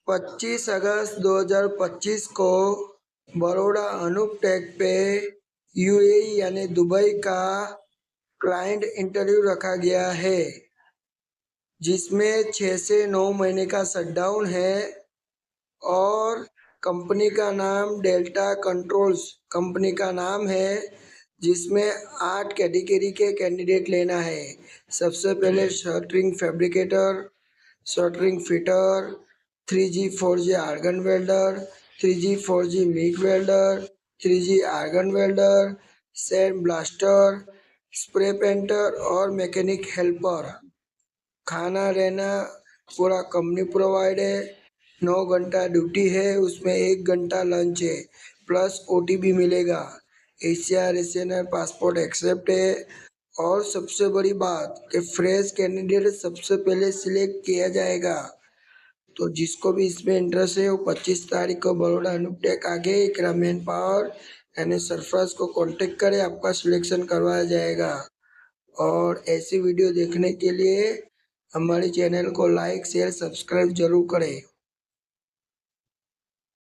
25 अगस्त 2025 को बड़ौदा अनूप टेक पे यूएई यानी दुबई का क्लाइंट इंटरव्यू रखा गया है, जिसमें 6 से 9 महीने का शटडाउन है और कंपनी का नाम डेल्टा कंट्रोल्स कंपनी का नाम है, जिसमें 8 कैटेगरी के कैंडिडेट लेना है। सबसे पहले shuttering fabricator, shuttering fitter, 3G 4G argon welder, 3G 4G MIG welder, 3G argon welder, sand blaster, spray painter और मैकेनिक हेल्पर। खाना रहना पूरा कंपनी प्रोवाइड है। 9 घंटा ड्यूटी है, उसमें 1 घंटा लंच है, प्लस OT भी मिलेगा। ACR पासपोर्ट एक्सेप्ट है। और सबसे बड़ी बात कि फ्रेश कैंडिडेट सबसे पहले सिलेक्ट किया जाएगा। तो जिसको भी इसमें इंटरेस्ट है वो 25 तारीख को बड़ौदा अनूप टेक आगे इकरा मैन पावर यानी सरफराज को कांटेक्ट करें, आपका सिलेक्शन करवाया जाएगा। और ऐसी वीडियो देखने के लिए हमारे चैनल को लाइक शेयर सब्सक्राइब जरूर करें।